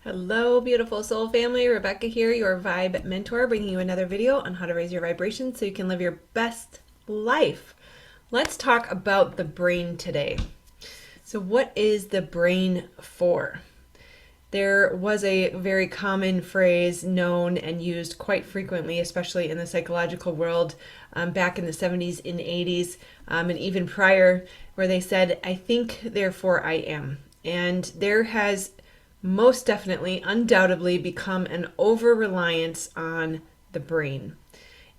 Hello, beautiful soul family. Rebecca here, your vibe mentor, bringing you another video on how to raise your vibration so you can live your best life. Let's talk about the brain today. So, what is the brain for? There was a very common phrase known and used quite frequently, especially in the psychological world, back in the 70s and 80s, and even prior, where they said, "I think, therefore I am." And there has most definitely, undoubtedly, become an over reliance on the brain.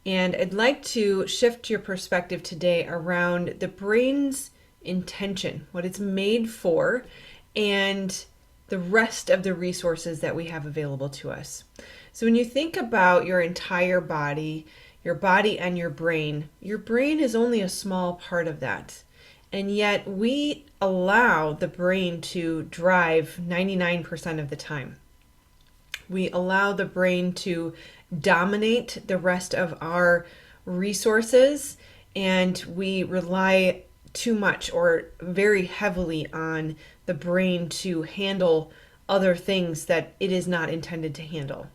And I'd like to shift your perspective today around the brain's intention, what it's made for, and the rest of the resources that we have available to us. So when you think about your entire body and your brain is only a small part of that. And yet we allow the brain to drive 99% of the time. We allow the brain to dominate the rest of our resources, and we rely too much or very heavily on the brain to handle other things that it is not intended to handle.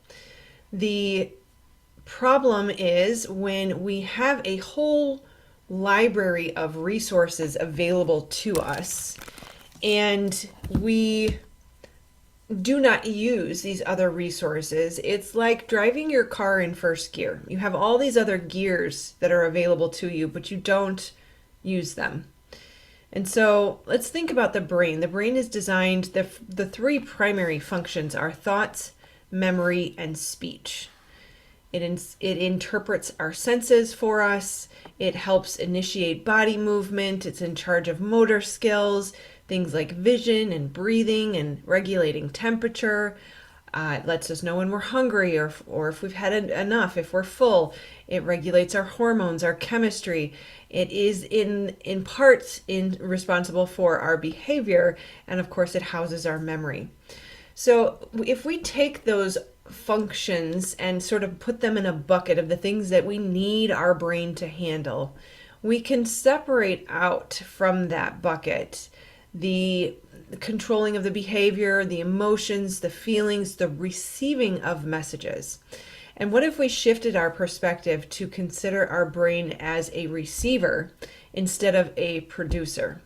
The problem is when we have a whole library of resources available to us and we do not use these other resources. It's like driving your car in first gear. You have all these other gears that are available to you, but you don't use them. And so let's think about the brain. The brain is designed, the three primary functions are thoughts, memory, and speech. It interprets our senses for us. It helps initiate body movement. It's in charge of motor skills, things like vision and breathing and regulating temperature. It lets us know when we're hungry or if we've had enough, if we're full. It regulates our hormones, our chemistry. It is in parts responsible for our behavior, and of course it houses our memory. So if we take those functions and sort of put them in a bucket of the things that we need our brain to handle, we can separate out from that bucket the controlling of the behavior, the emotions, the feelings, the receiving of messages. And what if we shifted our perspective to consider our brain as a receiver instead of a producer?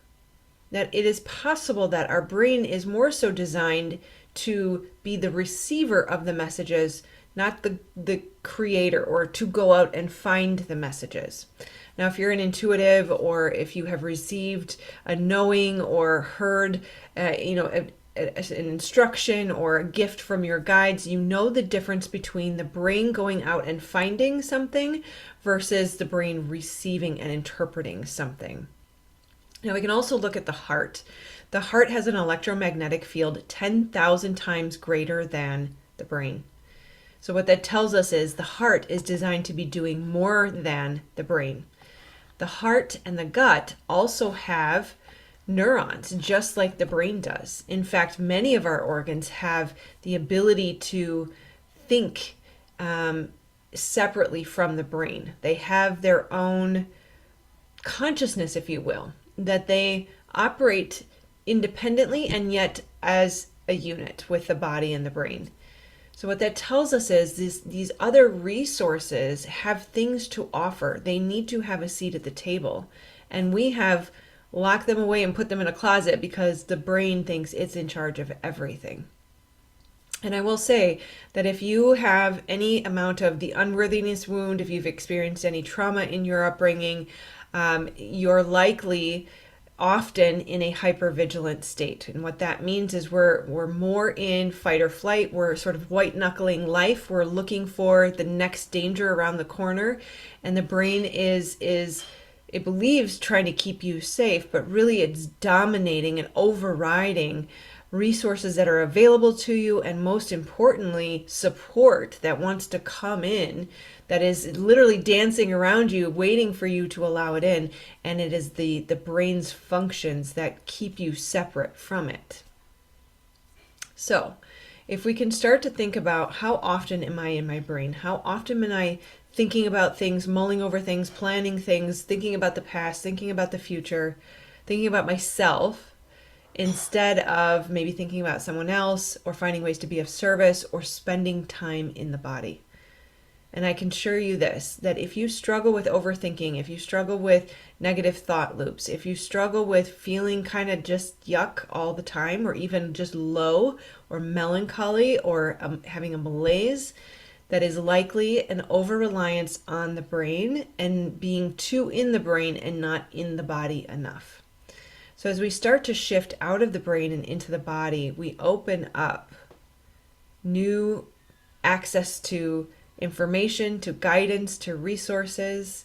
That it is possible that our brain is more so designed to be the receiver of the messages, not the creator, or to go out and find the messages. Now, if you're an intuitive, or if you have received a knowing or heard, an instruction or a gift from your guides, you know the difference between the brain going out and finding something versus the brain receiving and interpreting something. Now, we can also look at the heart. The heart has an electromagnetic field 10,000 times greater than the brain. So what that tells us is the heart is designed to be doing more than the brain. The heart and the gut also have neurons, just like the brain does. In fact, many of our organs have the ability to think separately from the brain. They have their own consciousness, if you will, that they operate independently and yet as a unit with the body and the brain. So what that tells us is these other resources have things to offer. They need to have a seat at the table. And we have locked them away and put them in a closet because the brain thinks it's in charge of everything. And I will say that if you have any amount of the unworthiness wound, if you've experienced any trauma in your upbringing, you're likely often in a hypervigilant state. And what that means is we're more in fight or flight. We're sort of white knuckling life. We're looking for the next danger around the corner. And the brain is it believes trying to keep you safe, but really it's dominating and overriding resources that are available to you, and most importantly, support that wants to come in, that is literally dancing around you, waiting for you to allow it in. And it is the brain's functions that keep you separate from it. So if we can start to think about how often am I in my brain? How often am I thinking about things, mulling over things, planning things, thinking about the past, thinking about the future, thinking about myself? instead of maybe thinking about someone else or finding ways to be of service or spending time in the body. And I can assure you this, that if you struggle with overthinking, if you struggle with negative thought loops, if you struggle with feeling kind of just yuck all the time, or even just low or melancholy or having a malaise, that is likely an over-reliance on the brain and being too in the brain and not in the body enough. So as we start to shift out of the brain and into the body, we open up new access to information, to guidance, to resources.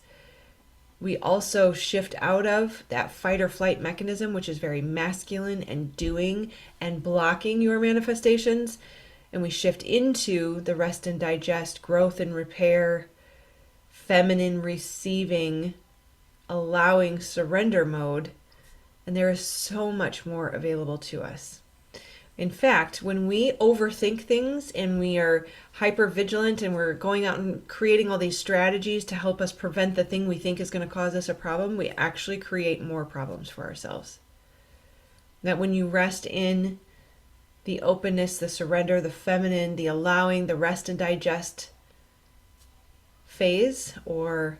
We also shift out of that fight or flight mechanism, which is very masculine and doing and blocking your manifestations. And we shift into the rest and digest, growth and repair, feminine receiving, allowing surrender mode. And there is so much more available to us. In fact, when we overthink things and we are hyper vigilant and we're going out and creating all these strategies to help us prevent the thing we think is going to cause us a problem, we actually create more problems for ourselves. That when you rest in the openness, the surrender, the feminine, the allowing, the rest and digest phase or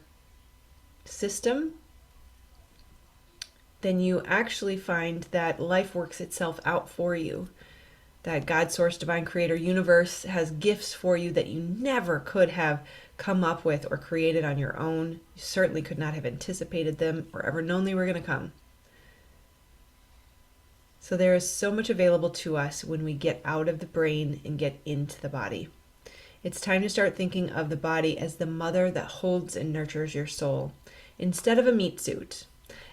system, then you actually find that life works itself out for you. That God, source, divine creator, universe has gifts for you that you never could have come up with or created on your own. You certainly could not have anticipated them or ever known they were going to come. So there is so much available to us when we get out of the brain and get into the body. It's time to start thinking of the body as the mother that holds and nurtures your soul, instead of a meat suit.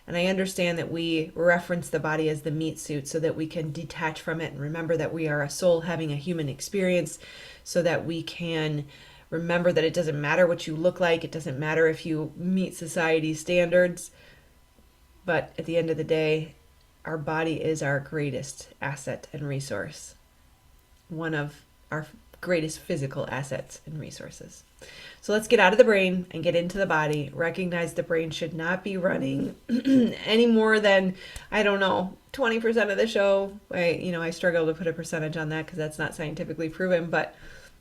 And I understand that we reference the body as the meat suit so that we can detach from it and remember that we are a soul having a human experience, so that we can remember that it doesn't matter what you look like. It doesn't matter if you meet society's standards. But at the end of the day, our body is our greatest asset and resource. One of our greatest physical assets and resources. So let's get out of the brain and get into the body. Recognize the brain should not be running any more than, 20% of the show. I struggle to put a percentage on that because that's not scientifically proven, but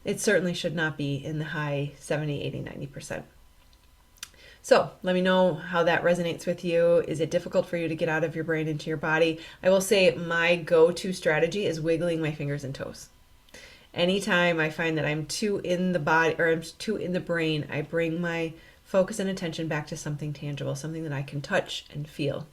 it certainly should not be in the high 70, 80, 90%. So let me know how that resonates with you. Is it difficult for you to get out of your brain into your body? I will say my go-to strategy is wiggling my fingers and toes. Anytime I find that I'm too in the body or I'm too in the brain, I bring my focus and attention back to something tangible, something that I can touch and feel.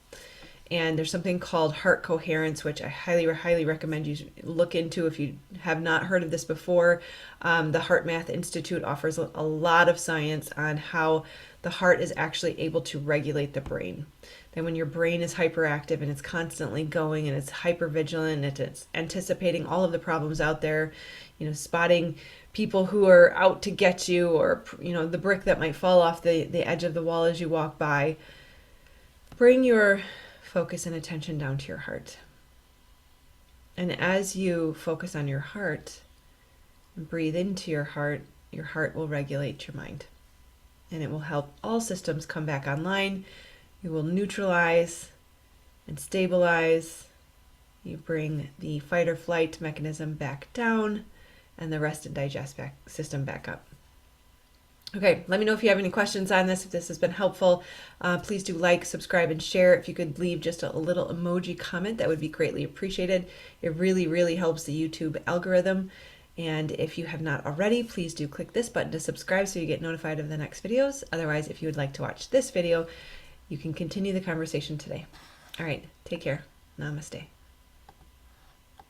And there's something called heart coherence, which I highly, highly recommend you look into if you have not heard of this before. The Heart Math Institute offers a lot of science on how the heart is actually able to regulate the brain. Then when your brain is hyperactive and it's constantly going and it's hypervigilant and it's anticipating all of the problems out there, spotting people who are out to get you, or, the brick that might fall off the edge of the wall as you walk by, bring your focus and attention down to your heart. And as you focus on your heart, breathe into your heart will regulate your mind. And it will help all systems come back online. You will neutralize and stabilize. You bring the fight or flight mechanism back down and the rest and digest system back up. Okay, let me know if you have any questions on this, if this has been helpful. Please do like, subscribe, and share. If you could leave just a little emoji comment, that would be greatly appreciated. It really, really helps the YouTube algorithm. And if you have not already, please do click this button to subscribe so you get notified of the next videos. Otherwise, if you would like to watch this video, you can continue the conversation today. All right, take care. Namaste.